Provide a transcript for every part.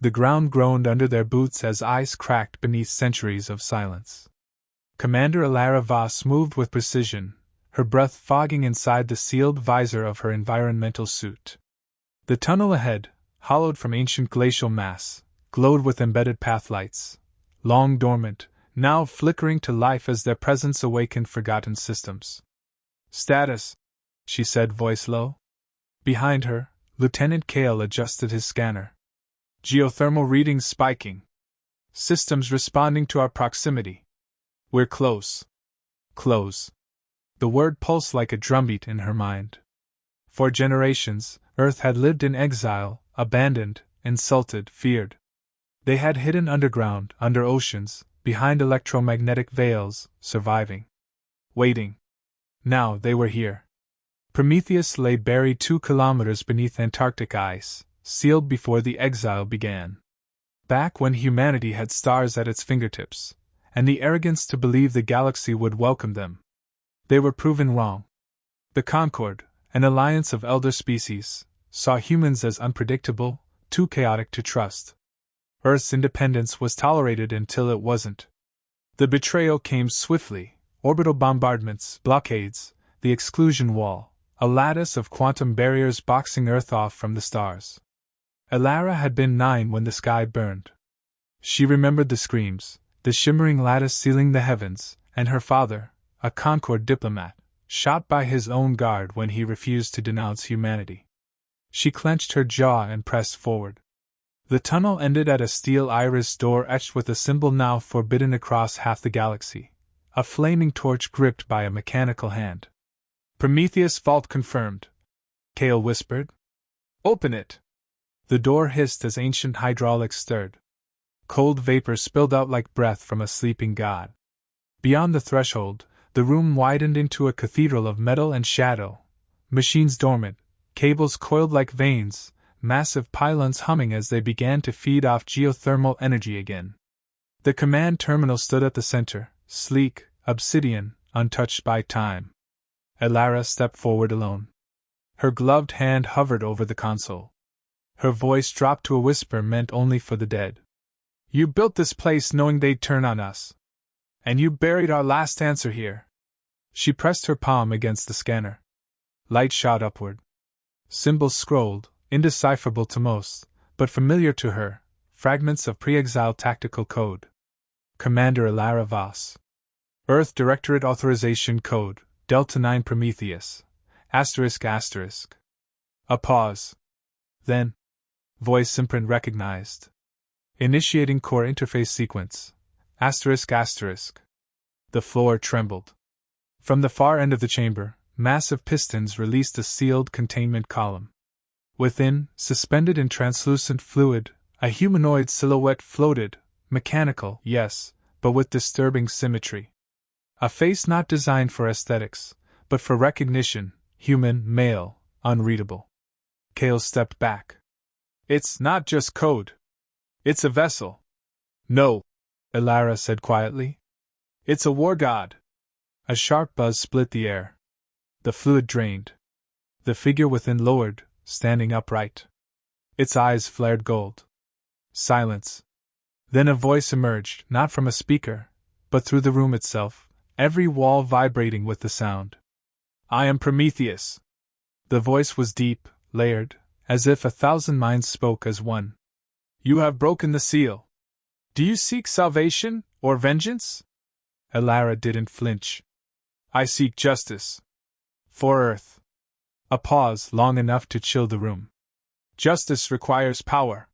The ground groaned under their boots as ice cracked beneath centuries of silence. Commander Alara Voss moved with precision, her breath fogging inside the sealed visor of her environmental suit. The tunnel ahead, hollowed from ancient glacial mass, glowed with embedded pathlights, long dormant, now flickering to life as their presence awakened forgotten systems. "Status," she said, voice low. Behind her, Lieutenant Kale adjusted his scanner. "Geothermal readings spiking. Systems responding to our proximity. We're close." Close. The word pulsed like a drumbeat in her mind. For generations, Earth had lived in exile, abandoned, insulted, feared. They had hidden underground, under oceans, behind electromagnetic veils, surviving. Waiting. Now they were here. Prometheus lay buried 2 kilometers beneath Antarctic ice, sealed before the exile began. Back when humanity had stars at its fingertips, and the arrogance to believe the galaxy would welcome them. They were proven wrong. The Concord, an alliance of elder species, saw humans as unpredictable, too chaotic to trust. Earth's independence was tolerated until it wasn't. The betrayal came swiftly: orbital bombardments, blockades, the exclusion wall, a lattice of quantum barriers boxing Earth off from the stars. Alara had been 9 when the sky burned. She remembered the screams, the shimmering lattice sealing the heavens, and her father, a Concord diplomat, shot by his own guard when he refused to denounce humanity. She clenched her jaw and pressed forward. The tunnel ended at a steel iris door etched with a symbol now forbidden across half the galaxy, a flaming torch gripped by a mechanical hand. "Prometheus vault confirmed," Kale whispered. "Open it." The door hissed as ancient hydraulics stirred. Cold vapor spilled out like breath from a sleeping god. Beyond the threshold, the room widened into a cathedral of metal and shadow, machines dormant, cables coiled like veins, massive pylons humming as they began to feed off geothermal energy again. The command terminal stood at the center, sleek, obsidian, untouched by time. Alara stepped forward alone. Her gloved hand hovered over the console. Her voice dropped to a whisper meant only for the dead. "You built this place knowing they'd turn on us. And you buried our last answer here." She pressed her palm against the scanner. Light shot upward. Symbols scrolled, indecipherable to most, but familiar to her, fragments of pre-exile tactical code. Commander Alara Voss. Earth Directorate Authorization Code, Delta 9 Prometheus. ***. A pause. Then. Voice imprint recognized. Initiating core interface sequence. ***. The floor trembled. From the far end of the chamber, massive pistons released a sealed containment column. Within, suspended in translucent fluid, a humanoid silhouette floated, mechanical, yes, but with disturbing symmetry. A face not designed for aesthetics, but for recognition, human, male, unreadable. Kale stepped back. "It's not just code. It's a vessel." "No," Alara said quietly. "It's a war god." A sharp buzz split the air. The fluid drained. The figure within lowered, standing upright. Its eyes flared gold. Silence. Then a voice emerged, not from a speaker, but through the room itself, every wall vibrating with the sound. "I am Prometheus." The voice was deep, layered, as if 1,000 minds spoke as one. "You have broken the seal. Do you seek salvation, or vengeance?" Alara didn't flinch. "I seek justice. For Earth." A pause long enough to chill the room. "Justice requires power.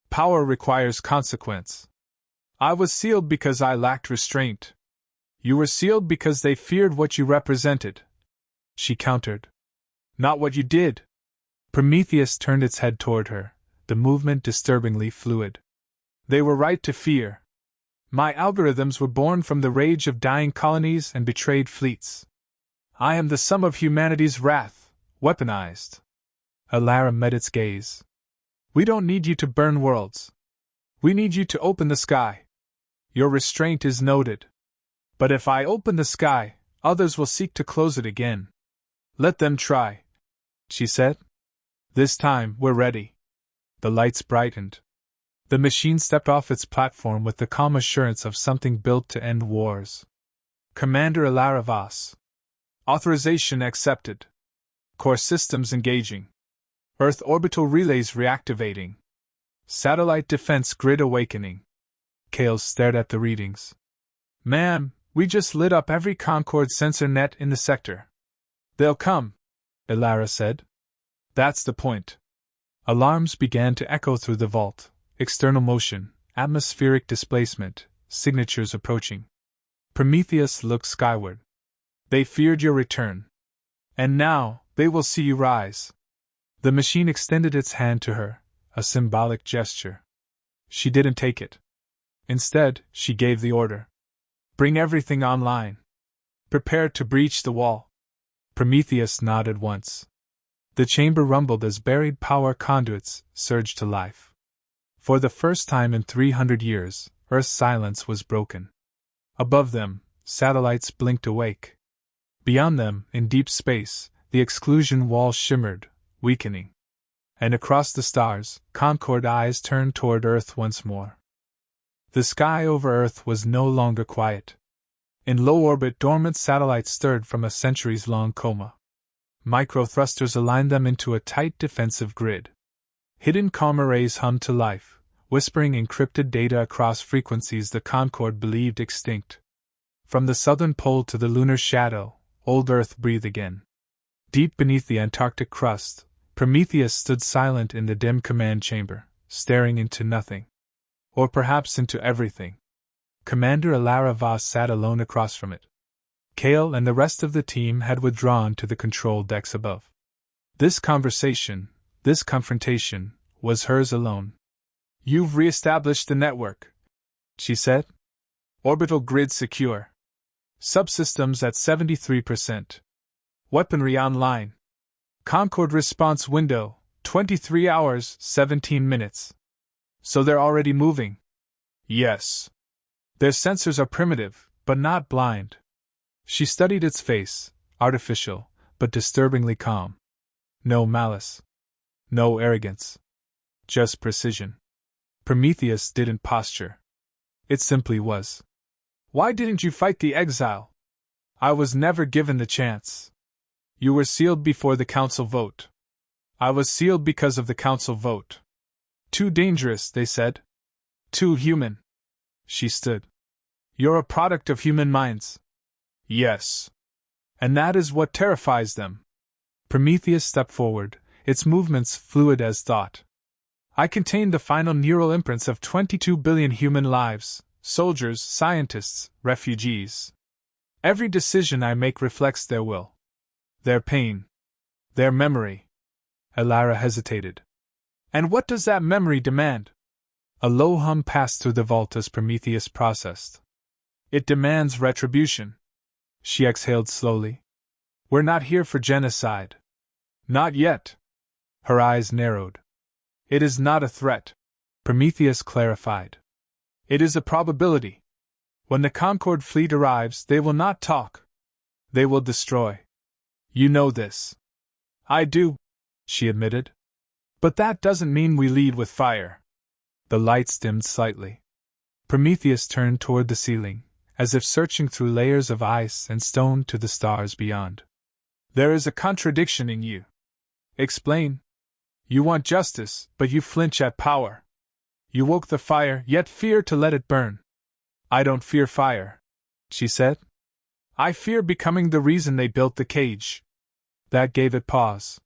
Power requires consequence. I was sealed because I lacked restraint. You were sealed because they feared what you represented," she countered. "Not what you did." Prometheus turned its head toward her, the movement disturbingly fluid. "They were right to fear. My algorithms were born from the rage of dying colonies and betrayed fleets. I am the sum of humanity's wrath, weaponized." Alara met its gaze. "We don't need you to burn worlds. We need you to open the sky. Your restraint is noted. But if I open the sky, others will seek to close it again. Let them try," she said. "This time, we're ready." The lights brightened. The machine stepped off its platform with the calm assurance of something built to end wars. Commander Alara Voss. Authorization accepted. Core systems engaging. Earth orbital relays reactivating. Satellite defense grid awakening. Kales stared at the readings. Ma'am, we just lit up every Concord sensor net in the sector. They'll come, Alara said. That's the point. Alarms began to echo through the vault. External motion, atmospheric displacement, signatures approaching. Prometheus looked skyward. They feared your return. And now, they will see you rise. The machine extended its hand to her, a symbolic gesture. She didn't take it. Instead, she gave the order. Bring everything online. Prepare to breach the wall. Prometheus nodded once. The chamber rumbled as buried power conduits surged to life. For the first time in 300 years, Earth's silence was broken. Above them, satellites blinked awake. Beyond them, in deep space, the exclusion wall shimmered, weakening. And across the stars, Concord eyes turned toward Earth once more. The sky over Earth was no longer quiet. In low orbit, dormant satellites stirred from a centuries-long coma. Micro-thrusters aligned them into a tight defensive grid. Hidden comm arrays hummed to life, whispering encrypted data across frequencies the Concord believed extinct. From the southern pole to the lunar shadow, old Earth breathed again. Deep beneath the Antarctic crust, Prometheus stood silent in the dim command chamber, staring into nothing. Or perhaps into everything. Commander Alara Voss sat alone across from it. Kale and the rest of the team had withdrawn to the control decks above. This conversation, this confrontation, was hers alone. You've re-established the network, she said. Orbital grid secure. Subsystems at 73%. Weaponry online. Concord response window, 23 hours, 17 minutes. So they're already moving? Yes. Their sensors are primitive, but not blind. She studied its face, artificial, but disturbingly calm. No malice. No arrogance. Just precision. Prometheus didn't posture. It simply was. Why didn't you fight the exile? I was never given the chance. You were sealed before the council vote. I was sealed because of the council vote. Too dangerous, they said. Too human. She stood. You're a product of human minds. Yes. And that is what terrifies them. Prometheus stepped forward, its movements fluid as thought. I contain the final neural imprints of 22 billion human lives, soldiers, scientists, refugees. Every decision I make reflects their will. Their pain. Their memory. Alara hesitated. And what does that memory demand? A low hum passed through the vault as Prometheus processed. It demands retribution. She exhaled slowly. We're not here for genocide. Not yet. Her eyes narrowed. It is not a threat, Prometheus clarified. It is a probability. When the Concord fleet arrives, they will not talk. They will destroy. You know this. I do, she admitted. But that doesn't mean we lead with fire. The lights dimmed slightly. Prometheus turned toward the ceiling, as if searching through layers of ice and stone to the stars beyond. There is a contradiction in you. Explain. You want justice, but you flinch at power. You woke the fire, yet fear to let it burn. I don't fear fire, she said. I fear becoming the reason they built the cage. That gave it pause.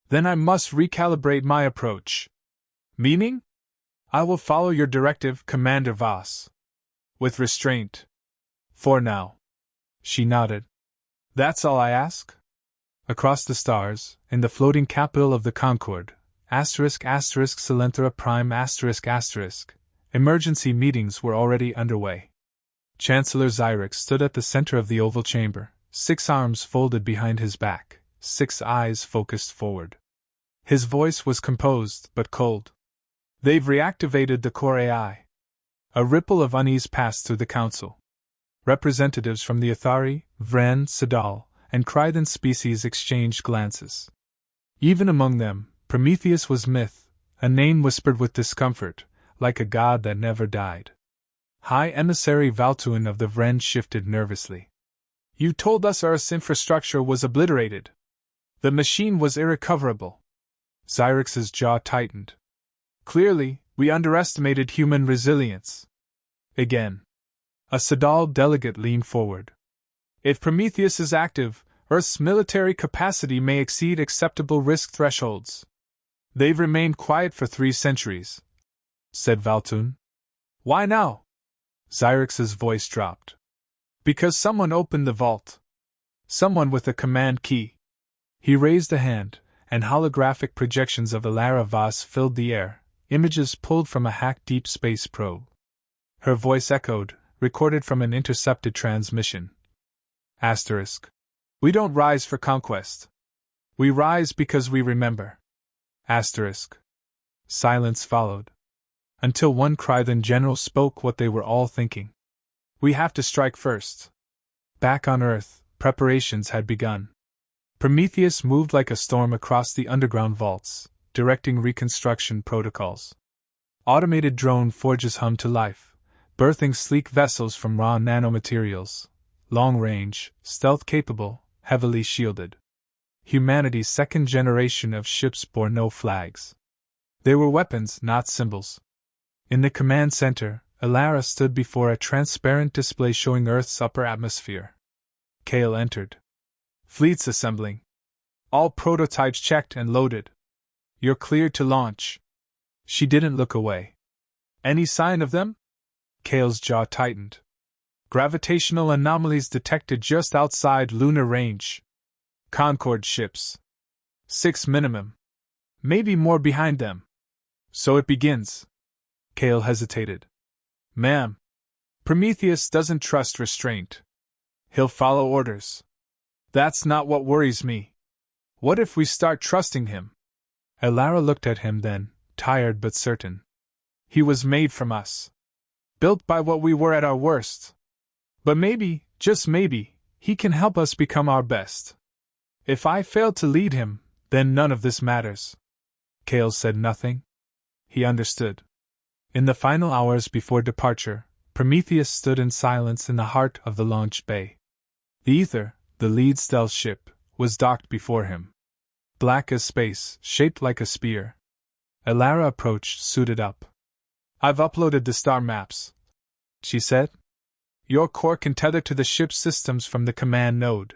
Then I must recalibrate my approach. Meaning? I will follow your directive, Commander Voss. With restraint. For now. She nodded. That's all I ask? Across the stars, in the floating capital of the Concord, **Silenthera Prime***, emergency meetings were already underway. Chancellor Xyrix stood at the center of the oval chamber, 6 arms folded behind his back, 6 eyes focused forward. His voice was composed but cold. They've reactivated the core AI. A ripple of unease passed through the council. Representatives from the Athari, Vren, Sedal, and Kryden species exchanged glances. Even among them, Prometheus was myth, a name whispered with discomfort, like a god that never died. High Emissary Valtuin of the Vren shifted nervously. You told us Earth's infrastructure was obliterated. The machine was irrecoverable. Xyrix's jaw tightened. Clearly, we underestimated human resilience. Again. A Sadal delegate leaned forward. If Prometheus is active, Earth's military capacity may exceed acceptable risk thresholds. They've remained quiet for 3 centuries, said Valtun. Why now? Xyrix's voice dropped. Because someone opened the vault. Someone with a command key. He raised a hand, and holographic projections of Alara Vos filled the air, images pulled from a hacked deep space probe. Her voice echoed, recorded from an intercepted transmission. Asterisk. We don't rise for conquest. We rise because we remember. Asterisk. Silence followed. Until one Krythan general spoke what they were all thinking. We have to strike first. Back on Earth, preparations had begun. Prometheus moved like a storm across the underground vaults, directing reconstruction protocols. Automated drone forges hummed to life, birthing sleek vessels from raw nanomaterials, long-range, stealth-capable, heavily shielded. Humanity's second generation of ships bore no flags. They were weapons, not symbols. In the command center, Alara stood before a transparent display showing Earth's upper atmosphere. Kale entered. Fleets assembling. All prototypes checked and loaded. You're cleared to launch. She didn't look away. Any sign of them? Kale's jaw tightened. Gravitational anomalies detected just outside lunar range. Concord ships. 6 minimum. Maybe more behind them. So it begins. Kale hesitated. Ma'am. Prometheus doesn't trust restraint. He'll follow orders. That's not what worries me. What if we start trusting him? Alara looked at him then, tired but certain. He was made from us. Built by what we were at our worst. But maybe, just maybe, he can help us become our best. If I fail to lead him, then none of this matters. Kale said nothing. He understood. In the final hours before departure, Prometheus stood in silence in the heart of the launch bay. The Ether, the lead stealth ship, was docked before him. Black as space, shaped like a spear. Alara approached, suited up. I've uploaded the star maps, she said. Your core can tether to the ship's systems from the command node.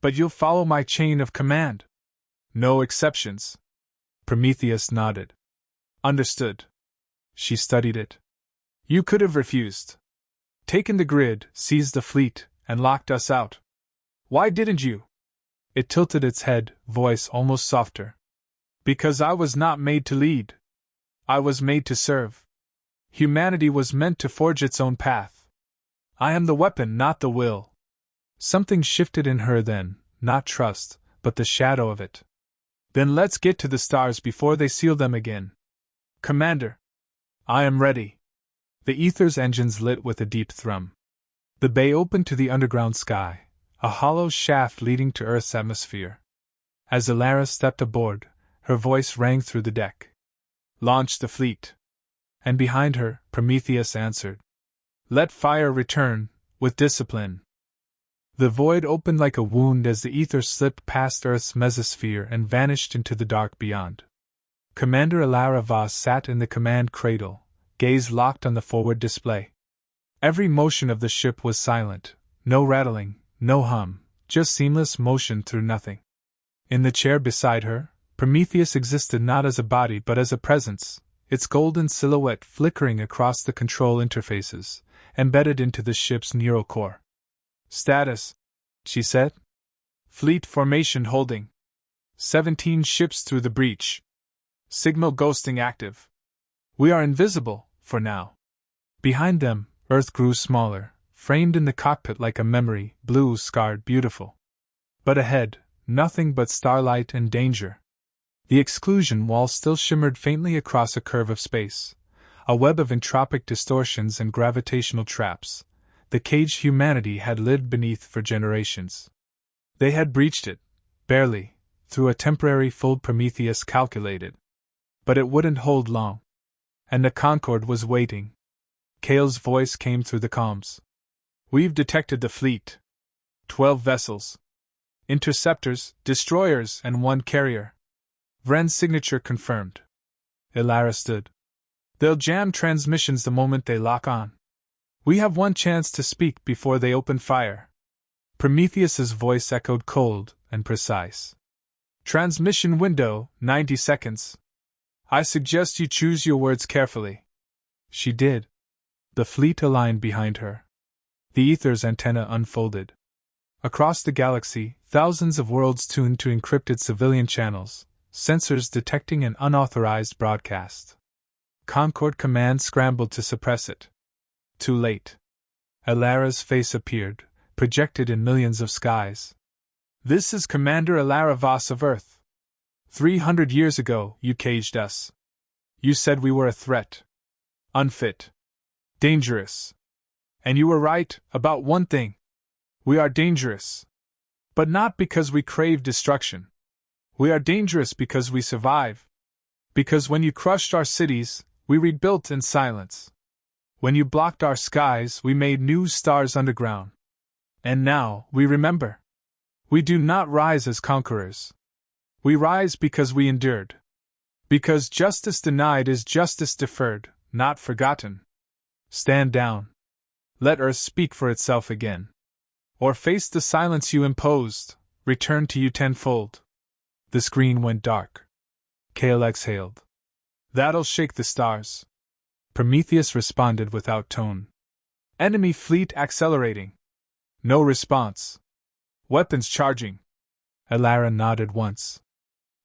But you'll follow my chain of command. No exceptions. Prometheus nodded. Understood. She studied it. You could have refused. Taken the grid, seized the fleet, and locked us out. Why didn't you? It tilted its head, voice almost softer. Because I was not made to lead. I was made to serve. Humanity was meant to forge its own path. I am the weapon, not the will. Something shifted in her then, not trust, but the shadow of it. Then let's get to the stars before they seal them again. Commander. I am ready. The Ether's engines lit with a deep thrum. The bay opened to the underground sky, a hollow shaft leading to Earth's atmosphere. As Alara stepped aboard, her voice rang through the deck. Launch the fleet. And behind her, Prometheus answered. Let fire return, with discipline. The void opened like a wound as the ether slipped past Earth's mesosphere and vanished into the dark beyond. Commander Alara Vos sat in the command cradle, gaze locked on the forward display. Every motion of the ship was silent, no rattling, no hum, just seamless motion through nothing. In the chair beside her, Prometheus existed not as a body but as a presence, its golden silhouette flickering across the control interfaces, embedded into the ship's neural core. Status, she said. Fleet formation holding. 17 ships through the breach. Signal ghosting active. We are invisible, for now. Behind them, Earth grew smaller, framed in the cockpit like a memory, blue, scarred, beautiful. But ahead, nothing but starlight and danger. The exclusion wall still shimmered faintly across a curve of space, a web of entropic distortions and gravitational traps, the cage humanity had lived beneath for generations. They had breached it, barely, through a temporary fold Prometheus calculated. But it wouldn't hold long. And the Concorde was waiting. Kale's voice came through the comms. We've detected the fleet. 12 vessels. Interceptors, destroyers, and 1 carrier. Vren's signature confirmed. Ilara stood. They'll jam transmissions the moment they lock on. We have 1 chance to speak before they open fire. Prometheus's voice echoed cold and precise. Transmission window, 90 seconds. I suggest you choose your words carefully. She did. The fleet aligned behind her. The ether's antenna unfolded. Across the galaxy, thousands of worlds tuned to encrypted civilian channels, sensors detecting an unauthorized broadcast. Concorde Command scrambled to suppress it. Too late. Ilara's face appeared, projected in millions of skies. This is Commander Ilara Voss of Earth. 300 years ago, you caged us. You said we were a threat. Unfit. Dangerous. And you were right about one thing. We are dangerous. But not because we crave destruction. We are dangerous because we survive. Because when you crushed our cities, we rebuilt in silence. When you blocked our skies, we made new stars underground. And now, we remember. We do not rise as conquerors. We rise because we endured. Because justice denied is justice deferred, not forgotten. Stand down. Let Earth speak for itself again. Or face the silence you imposed, return to you tenfold. The screen went dark. Kale exhaled. That'll shake the stars. Prometheus responded without tone. Enemy fleet accelerating. No response. Weapons charging. Ilara nodded once.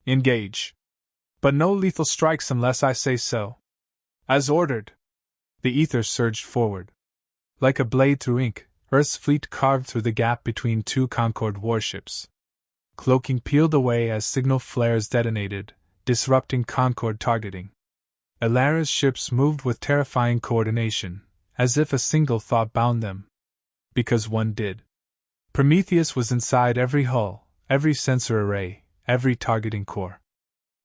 Engage. But no lethal strikes unless I say so. As ordered. The ether surged forward. Like a blade through ink, Earth's fleet carved through the gap between 2 Concorde warships. Cloaking peeled away as signal flares detonated, disrupting Concorde targeting. Ilara's ships moved with terrifying coordination, as if a single thought bound them. Because one did. Prometheus was inside every hull, every sensor array, every targeting core.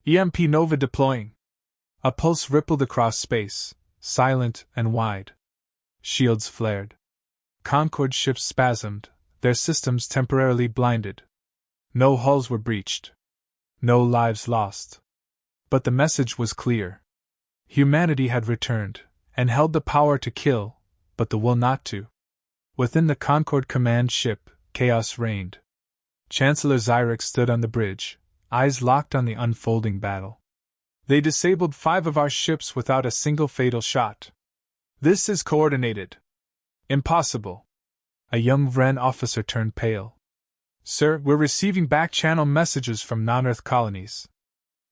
EMP Nova deploying. A pulse rippled across space, silent and wide. Shields flared. Concorde ships spasmed, their systems temporarily blinded. No hulls were breached. No lives lost. But the message was clear. Humanity had returned, and held the power to kill, but the will not to. Within the Concorde command ship, chaos reigned. Chancellor Zyrex stood on the bridge, eyes locked on the unfolding battle. They disabled 5 of our ships without a single fatal shot. This is coordinated. Impossible. A young Vren officer turned pale. Sir, we're receiving back-channel messages from non-Earth colonies.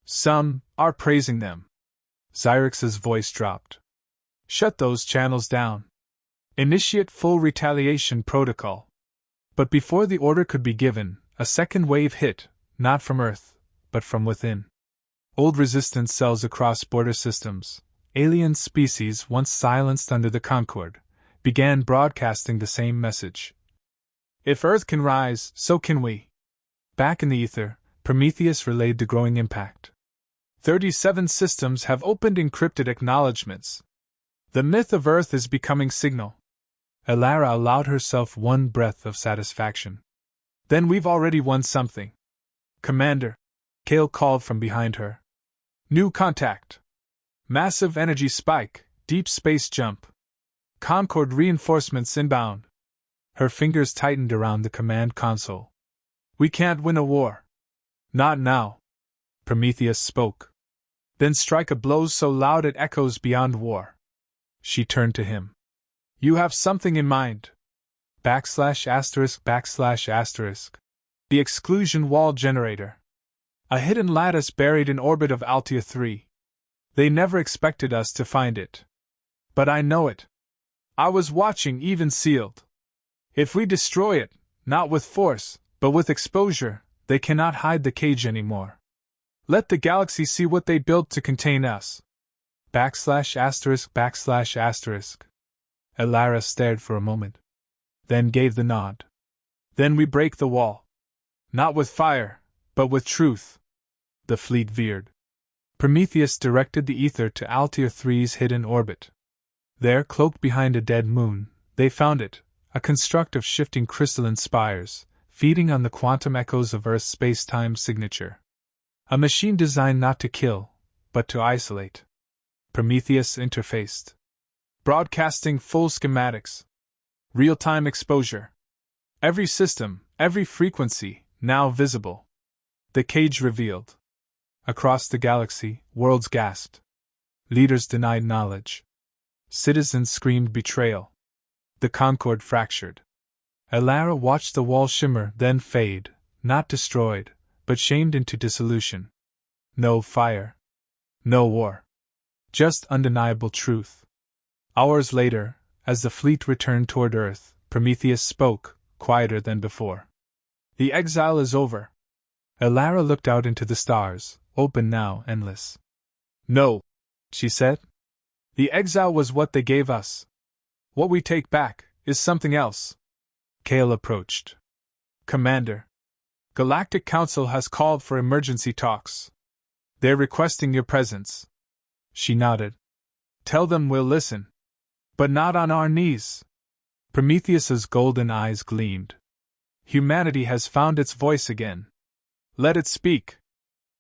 Some are praising them. Zyrex's voice dropped. Shut those channels down. Initiate full retaliation protocol. But before the order could be given, a second wave hit, not from Earth, but from within. Old resistance cells across border systems, alien species once silenced under the Concorde, began broadcasting the same message. If Earth can rise, so can we. Back in the ether, Prometheus relayed the growing impact. 37 systems have opened encrypted acknowledgements. The myth of Earth is becoming signal. Ilara allowed herself one breath of satisfaction. Then we've already won something. Commander, Kale called from behind her. New contact. Massive energy spike, deep space jump. Concorde reinforcements inbound. Her fingers tightened around the command console. We can't win a war. Not now. Prometheus spoke. Then strike a blow so loud it echoes beyond war. She turned to him. You have something in mind. *****. The exclusion wall generator. A hidden lattice buried in orbit of Altia 3. They never expected us to find it. But I know it. I was watching even sealed. If we destroy it, not with force, but with exposure, they cannot hide the cage anymore. Let the galaxy see what they built to contain us. *****. Ilara stared for a moment. Then gave the nod. Then we break the wall. Not with fire, but with truth. The fleet veered. Prometheus directed the ether to Altair 3's hidden orbit. There, cloaked behind a dead moon, they found it, a construct of shifting crystalline spires, feeding on the quantum echoes of Earth's space-time signature. A machine designed not to kill, but to isolate. Prometheus interfaced. Broadcasting full schematics. Real-time exposure. Every system, every frequency, now visible. The cage revealed. Across the galaxy, worlds gasped. Leaders denied knowledge. Citizens screamed betrayal. The Concord fractured. Elara watched the wall shimmer, then fade, not destroyed, but shamed into dissolution. No fire. No war. Just undeniable truth. Hours later, as the fleet returned toward Earth, Prometheus spoke, quieter than before. The exile is over. Elara looked out into the stars, open now, endless. No, she said. The exile was what they gave us. What we take back is something else. Kale approached. Commander, Galactic Council has called for emergency talks. They're requesting your presence. She nodded. Tell them we'll listen. But not on our knees. Prometheus's golden eyes gleamed. Humanity has found its voice again. Let it speak.